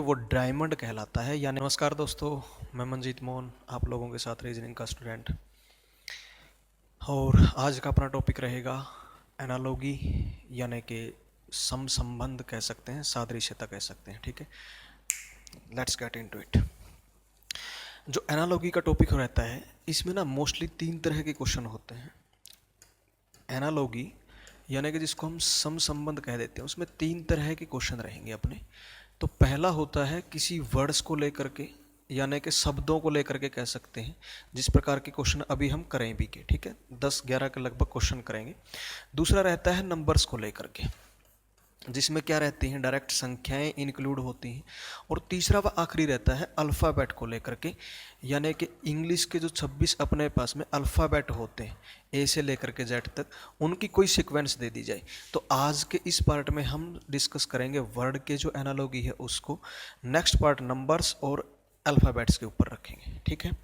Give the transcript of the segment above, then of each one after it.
वो डायमंड कहलाता है। यानी नमस्कार दोस्तों, मैं मंजीत मोहन आप लोगों के साथ रीजनिंग का स्टूडेंट। और आज का अपना टॉपिक रहेगा एनालॉगी, यानी कि सम संबंध कह सकते हैं, सादृश्यता कह सकते हैं। ठीक है, लेट्स गेट इनटू इट। जो एनालॉगी का टॉपिक रहता है, इसमें ना मोस्टली 3 तरह के क्वेश्चन होते हैं। एनालॉगी यानी कि जिसको हम सम संबंध कह देते हैं, उसमें 3 तरह के क्वेश्चन रहेंगे अपने। तो पहला होता है किसी वर्ड्स को लेकर के, यानी कि शब्दों को लेकर के कह सकते हैं, जिस प्रकार के क्वेश्चन अभी हम करें भी के। ठीक है, 10-11 के लगभग क्वेश्चन करेंगे। दूसरा रहता है नंबर्स को लेकर के, जिसमें क्या रहती हैं, डायरेक्ट संख्याएं इंक्लूड होती हैं। और तीसरा व आखिरी रहता है अल्फ़ाबेट को लेकर के, यानी कि इंग्लिश के जो 26 अपने पास में अल्फ़ाबेट होते हैं, ए से लेकर के जेड तक, उनकी कोई सीक्वेंस दे दी जाए। तो आज के इस पार्ट में हम डिस्कस करेंगे वर्ड के जो एनालॉगी है उसको। नेक्स्ट पार्ट नंबर्स और अल्फ़ाबेट्स के ऊपर रखेंगे। ठीक है,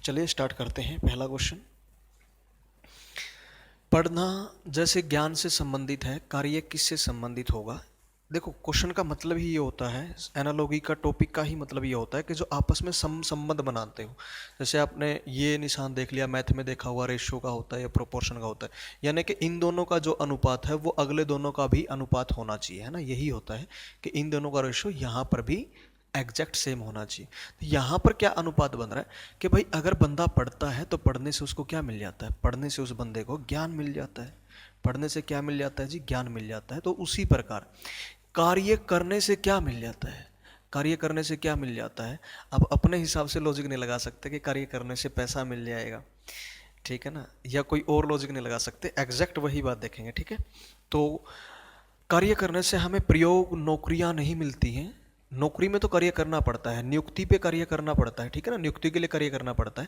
चलिए स्टार्ट करते हैं। पहला क्वेश्चन, पढ़ना जैसे ज्ञान से संबंधित है, कार्य किससे संबंधित होगा। देखो, क्वेश्चन का मतलब ही ये होता है, एनालॉगी का टॉपिक का ही मतलब ये होता है कि जो आपस में संबंध बनाते हो। जैसे आपने ये निशान देख लिया, मैथ में देखा हुआ रेशियो का होता है या प्रोपोर्शन का होता है, यानी कि इन दोनों का जो अनुपात है वो अगले दोनों का भी अनुपात होना चाहिए, है ना। यही होता है कि इन दोनों का रेशियो यहाँ पर भी एग्जैक्ट सेम होना चाहिए। तो यहाँ पर क्या अनुपात बन रहा है कि भाई अगर बंदा पढ़ता है तो पढ़ने से उसको क्या मिल जाता है, पढ़ने से उस बंदे को ज्ञान मिल जाता है। पढ़ने से क्या मिल जाता है जी, ज्ञान मिल जाता है। तो उसी प्रकार कार्य करने से क्या मिल जाता है, कार्य करने से क्या मिल जाता है। अब अपने हिसाब से लॉजिक नहीं लगा सकते कि कार्य करने से पैसा मिल जाएगा, ठीक है ना, या कोई और लॉजिक नहीं लगा सकते, एग्जैक्ट वही बात देखेंगे। ठीक है, तो कार्य करने से हमें प्रयोग नौकरियां नहीं मिलती हैं। नौकरी में तो कार्य करना पड़ता है, नियुक्ति पे कार्य करना पड़ता है, ठीक है ना, नियुक्ति के लिए कार्य करना पड़ता है।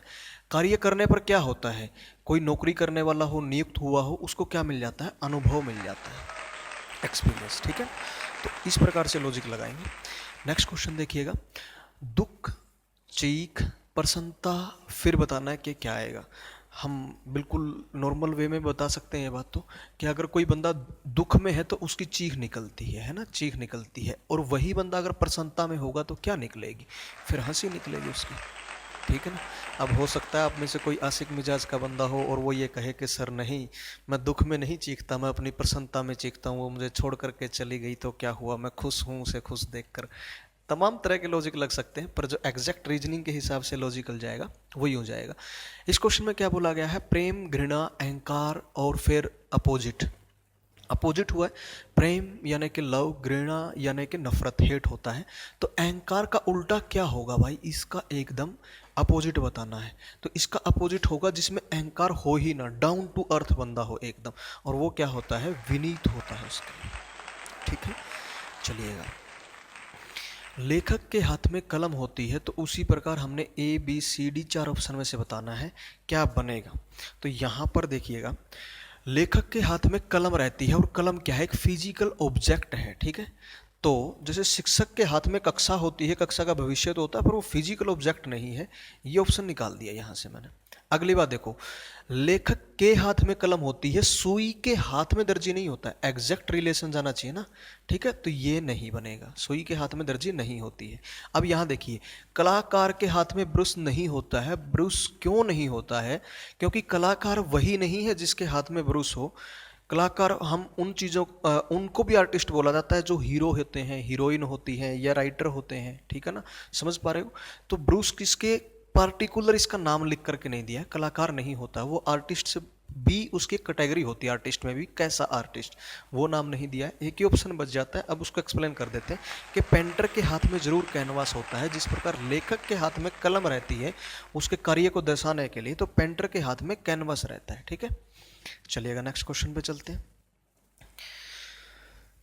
कार्य करने पर क्या होता है, कोई नौकरी करने वाला हो, नियुक्त हुआ हो, उसको क्या मिल जाता है, अनुभव मिल जाता है, एक्सपीरियंस। ठीक है, तो इस प्रकार से लॉजिक लगाएंगे। नेक्स्ट क्वेश्चन देखिएगा, दुख, चीख, प्रसन्नता, फिर बताना है कि क्या आएगा। हम बिल्कुल नॉर्मल वे में बता सकते हैं ये बात तो, कि अगर कोई बंदा दुख में है तो उसकी चीख निकलती है ना, चीख निकलती है। और वही बंदा अगर प्रसन्नता में होगा तो क्या निकलेगी, फिर हंसी निकलेगी उसकी। ठीक है ना। अब हो सकता है आप में से कोई आशिक मिजाज का बंदा हो और वो ये कहे कि सर नहीं, मैं दुख में नहीं चीखता, मैं अपनी प्रसन्नता में चीखता हूँ, वो मुझे छोड़ करके चली गई तो क्या हुआ, मैं खुश हूँ उसे खुश देखकर। तमाम तरह के लॉजिक लग सकते हैं, पर जो एग्जैक्ट रीजनिंग के हिसाब से लॉजिकल जाएगा वही हो जाएगा। इस क्वेश्चन में क्या बोला गया है, प्रेम, घृणा, अहंकार और फिर अपोजिट। अपोजिट हुआ है, प्रेम यानी कि लव, घृणा यानी कि नफरत, हेट होता है। तो अहंकार का उल्टा क्या होगा भाई, इसका एकदम अपोजिट बताना है। तो इसका अपोजिट होगा जिसमें अहंकार हो ही ना, डाउन टू अर्थ बंदा हो एकदम, और वो क्या होता है, विनीत होता है उसके लिए। ठीक है, चलिएगा। लेखक के हाथ में कलम होती है, तो उसी प्रकार हमने A B C D 4 option में से बताना है क्या बनेगा। तो यहाँ पर देखिएगा, लेखक के हाथ में कलम रहती है, और कलम क्या है, एक फिजिकल ऑब्जेक्ट है। ठीक है, तो जैसे शिक्षक के हाथ में कक्षा होती है, कक्षा का भविष्य तो होता है, पर वो फिजिकल ऑब्जेक्ट नहीं है, ये ऑप्शन निकाल दिया यहाँ से मैंने। अगली बात देखो, लेखक के हाथ में कलम होती है, सुई के हाथ में दर्जी नहीं होता है, एग्जैक्ट रिलेशन जाना चाहिए ना। ठीक है, तो ये नहीं बनेगा, सुई के हाथ में दर्जी नहीं होती है। अब यहाँ देखिए, कलाकार के हाथ में ब्रश नहीं होता है, ब्रश क्यों नहीं होता है, क्योंकि कलाकार वही नहीं है जिसके हाथ में ब्रश हो। कलाकार हम उन चीज़ों उनको भी आर्टिस्ट बोला जाता है जो हीरो होते हैं, हीरोइन होती हैं, या राइटर होते हैं। ठीक है ना, समझ पा रहे हो। तो ब्रूस किसके पार्टिकुलर इसका नाम लिख करके नहीं दिया है, कलाकार नहीं होता, वो आर्टिस्ट से भी उसकी कैटेगरी होती है, आर्टिस्ट में भी कैसा आर्टिस्ट, वो नाम नहीं दिया है। एक ही ऑप्शन बच जाता है। अब उसको एक्सप्लेन कर देते हैं कि पेंटर के हाथ में जरूर कैनवास होता है, जिस प्रकार लेखक के हाथ में कलम रहती है उसके कार्य को दर्शाने के लिए, तो पेंटर के हाथ में कैनवास रहता है। ठीक है, चलिएगा नेक्स्ट क्वेश्चन पे चलते हैं।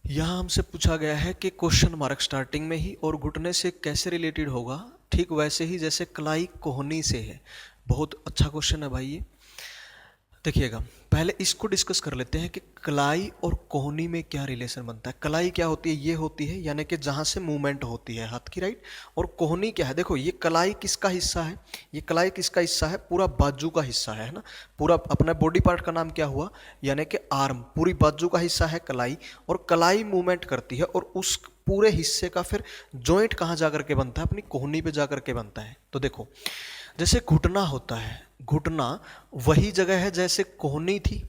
यहाँ हमसे पूछा गया है कि क्वेश्चन मार्क स्टार्टिंग में ही और घुटने से कैसे रिलेटेड होगा, ठीक वैसे ही जैसे कलाई कोहनी से है। बहुत अच्छा क्वेश्चन है भाई ये। देखिएगा, पहले इसको डिस्कस कर लेते हैं कि कलाई और कोहनी में क्या रिलेशन बनता है। कलाई क्या होती है, ये होती है यानी कि जहाँ से मूवमेंट होती है हाथ की, राइट। और कोहनी क्या है, देखो ये कलाई किसका हिस्सा है, ये कलाई किसका हिस्सा है, पूरा बाजू का हिस्सा है ना। पूरा अपना बॉडी पार्ट का नाम क्या हुआ, यानी कि आर्म, पूरी बाजू का हिस्सा है कलाई। और कलाई मूवमेंट करती है, और उस पूरे हिस्से का फिर जॉइंट कहाँ जा करके बनता है, अपनी कोहनी पे जा करके बनता है। तो देखो जैसे घुटना होता है, घुटना वही जगह है जैसे कोहनी थी,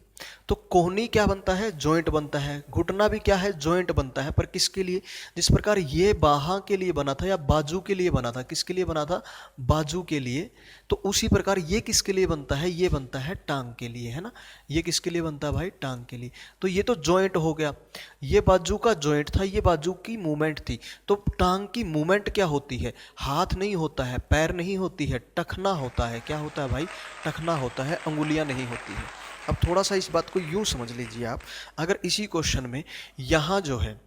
तो कोहनी क्या बनता है, जॉइंट बनता है। घुटना भी क्या है, जॉइंट बनता है। पर किसके लिए, जिस प्रकार ये बाहा के लिए बना था या बाजू के लिए बना था, किसके लिए बना था, बाजू के लिए, तो उसी प्रकार ये किसके लिए बनता है, ये बनता है टांग के लिए, है ना। ये किसके लिए बनता है भाई, टांग के लिए। तो ये तो जॉइंट हो गया, ये बाजू का जॉइंट था, ये बाजू की मूवमेंट थी। तो टांग की मूवमेंट क्या होती है, हाथ नहीं होता है, पैर नहीं होती है, टखना होता है। क्या होता है भाई, टखना होता है, अंगुलियां नहीं होती है। अब थोड़ा सा इस बात को यूं समझ लीजिए आप, अगर इसी क्वेश्चन में यहाँ जो है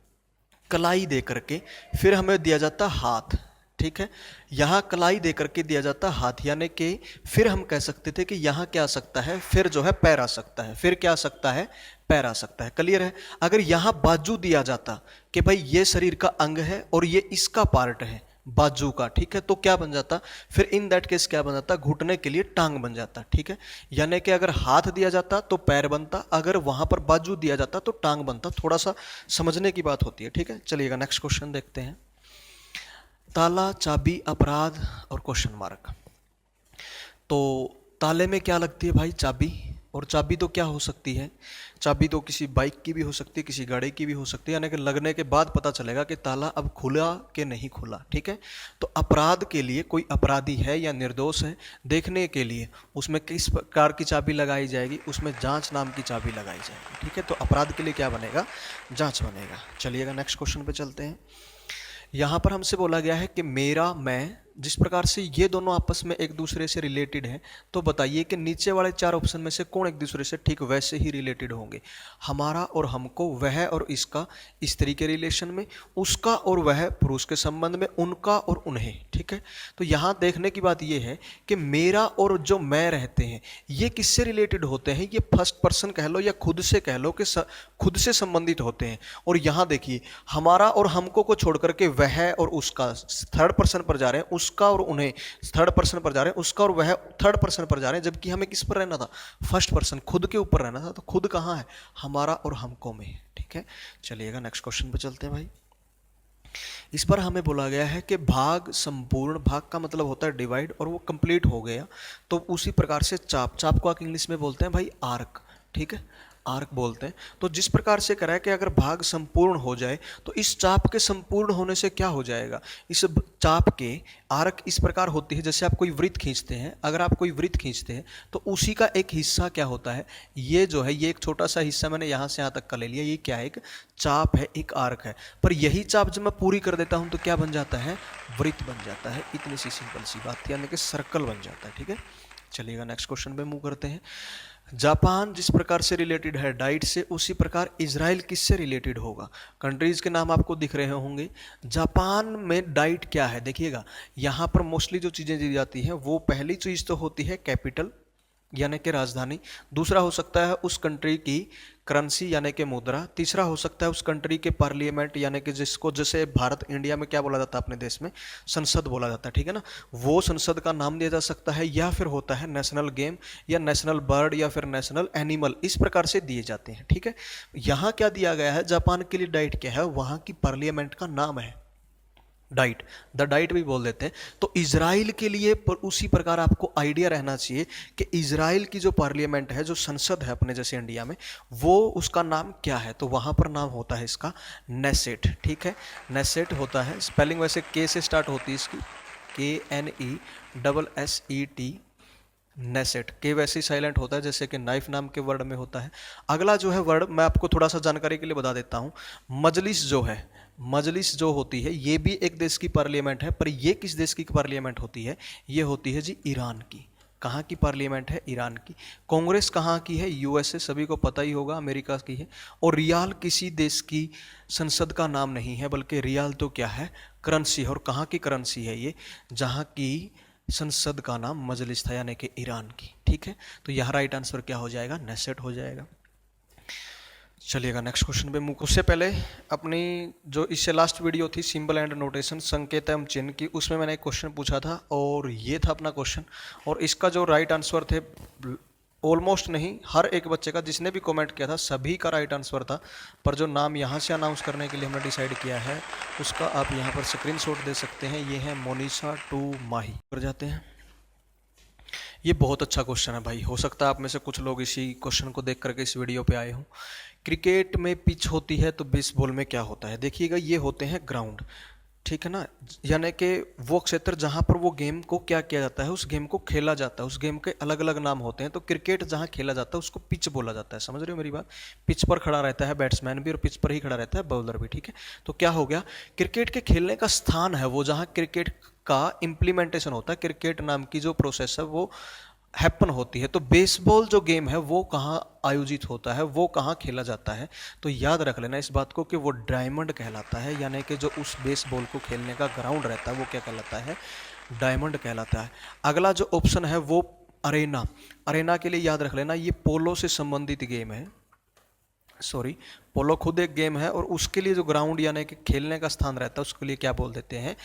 कलाई दे करके फिर हमें दिया जाता हाथ, ठीक है, यहाँ कलाई दे करके दिया जाता हाथ, यानी कि फिर हम कह सकते थे कि यहाँ क्या आ सकता है, फिर जो है पैर आ सकता है, फिर क्या आ सकता है, पैर आ सकता है। क्लियर है। अगर यहाँ बाजू दिया जाता कि भाई ये शरीर का अंग है और ये इसका पार्ट है बाजू का, ठीक है, तो क्या बन जाता, फिर इन दैट केस क्या बन जाता, घुटने के लिए टांग बन जाता, ठीक है। यानी कि अगर हाथ दिया जाता तो पैर बनता, अगर वहां पर बाजू दिया जाता तो टांग बनता। थोड़ा सा समझने की बात होती है, ठीक है। चलिएगा नेक्स्ट क्वेश्चन देखते हैं। ताला, चाबी, अपराध और क्वेश्चन मार्क। तो ताले में क्या लगती है भाई, चाबी। और चाबी तो क्या हो सकती है, चाबी तो किसी बाइक की भी हो सकती है, किसी गाड़ी की भी हो सकती है, यानी कि लगने के बाद पता चलेगा कि ताला अब खुला कि नहीं खुला, ठीक है। तो अपराध के लिए कोई अपराधी है या निर्दोष है देखने के लिए उसमें किस प्रकार की चाबी लगाई जाएगी, उसमें जांच नाम की चाबी लगाई जाएगी, ठीक है। तो अपराध के लिए क्या बनेगा, जांच बनेगा। चलिएगा नेक्स्ट क्वेश्चन पे चलते हैं। यहाँ पर हमसे बोला गया है कि मेरा, मैं, जिस प्रकार से ये दोनों आपस में एक दूसरे से रिलेटेड हैं, तो बताइए कि नीचे वाले चार ऑप्शन में से कौन एक दूसरे से ठीक वैसे ही रिलेटेड होंगे। हमारा और हमको, वह और इसका स्त्री के रिलेशन में, उसका और वह पुरुष के संबंध में, उनका और उन्हें, ठीक है। तो यहाँ देखने की बात ये है कि मेरा और जो मैं रहते हैं ये किससे रिलेटेड होते हैं, ये फर्स्ट पर्सन कह लो या खुद से कह लो कि खुद से संबंधित होते हैं। और यहाँ देखिए हमारा और हमको को छोड़ करके वह और उसका थर्ड पर्सन पर जा रहे हैं, उसका और उन्हें थर्ड पर्सन पर जा रहे हैं, उसका और वह थर्ड पर्सन पर जा रहे हैं, जबकि हमें किस पर रहना था, फर्स्ट पर्सन, खुद के ऊपर रहना था। तो खुद कहाँ है, हमारा और हमको में, ठीक है। चलिएगा नेक्स्ट क्वेश्चन पे चलते हैं भाई। इस पर हमें बोला गया है कि भाग संपूर्ण, भाग का मतलब होता है डिवाइड, और वो कंप्लीट हो गया। तो उसी प्रकार से चाप, चाप को आप इंग्लिश में बोलते हैं भाई आर्क, ठीक है, आर्क बोलते हैं। तो जिस प्रकार से करा है कि अगर भाग संपूर्ण हो जाए तो इस चाप के संपूर्ण होने से क्या हो जाएगा, इस चाप के आर्क इस प्रकार होती है जैसे आप कोई वृत्त खींचते हैं, अगर आप कोई वृत्त खींचते हैं तो उसी का एक हिस्सा क्या होता है, ये जो है, ये एक छोटा सा हिस्सा मैंने यहाँ से यहाँ तक का ले लिया, ये क्या है, एक चाप है, एक आर्क है। पर यही चाप जब मैं पूरी कर देता हूँ तो क्या बन जाता है, वृत्त बन जाता है। इतनी सी सिंपल सी बात थी, यानी कि सर्कल बन जाता है, ठीक है। चलिएगा नेक्स्ट क्वेश्चन पे मूव करते हैं। जापान जिस प्रकार से रिलेटेड है डाइट से, उसी प्रकार इजराइल किससे रिलेटेड होगा। कंट्रीज के नाम आपको दिख रहे होंगे। जापान में डाइट क्या है, देखिएगा यहाँ पर मोस्टली जो चीज़ें दी जाती हैं वो पहली चीज़ तो होती है कैपिटल यानी कि राजधानी, दूसरा हो सकता है उस कंट्री की करेंसी यानी कि मुद्रा, तीसरा हो सकता है उस कंट्री के पार्लियामेंट यानी कि जिसको, जैसे भारत इंडिया में क्या बोला जाता है, अपने देश में संसद बोला जाता है, ठीक है ना, वो संसद का नाम दिया जा सकता है, या फिर होता है नेशनल गेम या नेशनल बर्ड या फिर नेशनल एनिमल, इस प्रकार से दिए जाते हैं, ठीक है। यहाँ क्या दिया गया है, जापान के लिए डाइट क्या है, वहाँ की पार्लियामेंट का नाम है डाइट, द डाइट भी बोल देते हैं। तो इजराइल के लिए पर उसी प्रकार आपको आइडिया रहना चाहिए कि इजराइल की जो पार्लियामेंट है, जो संसद है अपने जैसे इंडिया में, वो उसका नाम क्या है, तो वहाँ पर नाम होता है इसका नेसेट, ठीक है, नेसेट होता है। स्पेलिंग वैसे के से स्टार्ट होती है इसकी, KNESSET, नेसेट। के वैसे ही साइलेंट होता है जैसे कि नाइफ नाम के वर्ड में होता है। अगला जो है वर्ड मैं आपको थोड़ा सा जानकारी के लिए बता देता हूँ। मजलिस जो है, मजलिस जो होती है ये भी एक देश की पार्लियामेंट है, पर ये किस देश की पार्लियामेंट होती है, ये होती है जी ईरान की। कहाँ की पार्लियामेंट है, ईरान की। कांग्रेस कहाँ की है, यूएसए, सभी को पता ही होगा, अमेरिका की है। और रियाल किसी देश की संसद का नाम नहीं है, बल्कि रियाल तो क्या है, करेंसी है। और कहाँ की करेंसी है ये, जहाँ की संसद का नाम मजलिस था यानी कि ईरान की, ठीक है। तो यहाँ राइट आंसर क्या हो जाएगा, नेसेट हो जाएगा। चलिएगा नेक्स्ट क्वेश्चन पे मूव। उससे पहले अपनी जो इससे लास्ट वीडियो थी सिंबल एंड नोटेशन, संकेत एवं चिन्ह की, उसमें मैंने एक क्वेश्चन पूछा था और ये था अपना क्वेश्चन। और इसका जो राइट आंसर थे ऑलमोस्ट नहीं, हर एक बच्चे का जिसने भी कमेंट किया था सभी का राइट आंसर था, पर जो नाम यहाँ से अनाउंस करने के लिए हमने डिसाइड किया है उसका आप यहाँ पर स्क्रीनशॉट दे सकते हैं। ये है मोनिशा टू माही। कर जाते हैं। ये बहुत अच्छा क्वेश्चन है भाई, हो सकता है आप में से कुछ लोग इसी क्वेश्चन को देख करके इस वीडियो पे आए हों। क्रिकेट में पिच होती है तो बेसबॉल में क्या होता है? देखिएगा, ये होते हैं ग्राउंड, ठीक है ना, यानी कि वो क्षेत्र जहाँ पर वो गेम को क्या किया जाता है, उस गेम को खेला जाता है, उस गेम के अलग अलग नाम होते हैं। तो क्रिकेट जहाँ खेला जाता है उसको पिच बोला जाता है, समझ रहे हो मेरी बात? पिच पर खड़ा रहता है बैट्समैन भी और पिच पर ही खड़ा रहता है बॉलर भी, ठीक है। तो क्या हो गया, क्रिकेट के खेलने का स्थान है वो जहाँ क्रिकेट का इम्प्लीमेंटेशन होता है, क्रिकेट नाम की जो प्रोसेस है वो हैपन होती है। तो बेसबॉल जो गेम है वो कहाँ आयोजित होता है, वो कहाँ खेला जाता है? तो याद रख लेना इस बात को कि वो डायमंड कहलाता है, यानी कि जो उस बेसबॉल को खेलने का ग्राउंड रहता है वो क्या कहलाता है? डायमंड कहलाता है। अगला जो ऑप्शन है वो अरेना। अरेना के लिए याद रख लेना ये पोलो से संबंधित गेम है, सॉरी, पोलो खुद एक गेम है और उसके लिए जो ग्राउंड यानी कि खेलने का स्थान रहता है उसके लिए क्या बोल देते हैं?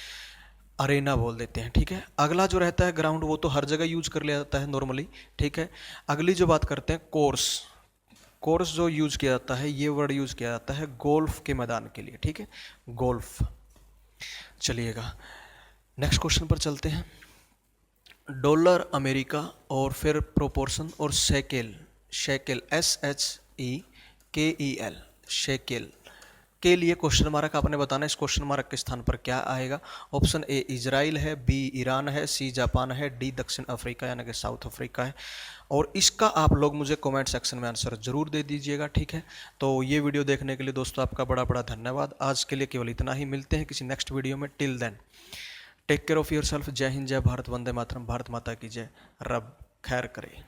अरेना बोल देते हैं, ठीक है। अगला जो रहता है ग्राउंड वो तो हर जगह यूज कर लिया जाता है नॉर्मली, ठीक है। अगली जो बात करते हैं कोर्स, कोर्स जो यूज किया जाता है ये वर्ड यूज किया जाता है गोल्फ के मैदान के लिए, ठीक है, गोल्फ। चलिएगा नेक्स्ट क्वेश्चन पर चलते हैं। डॉलर अमेरिका और फिर प्रोपोर्शन और शेकेल, शेकेल SHEKEL, शेकेल के लिए क्वेश्चन मार्क आपने बताना है, इस क्वेश्चन मार्क के स्थान पर क्या आएगा? ऑप्शन ए इजराइल है, बी ईरान है, सी जापान है, डी दक्षिण अफ्रीका यानी कि साउथ अफ्रीका है। और इसका आप लोग मुझे कमेंट सेक्शन में आंसर जरूर दे दीजिएगा, ठीक है। तो ये वीडियो देखने के लिए दोस्तों आपका बड़ा बड़ा धन्यवाद। आज के लिए केवल इतना ही, मिलते हैं किसी नेक्स्ट वीडियो में। Till then take care of yourself. जय हिंद, जय भारत, वंदे मातरम, भारत माता की जय, रब खैर करे।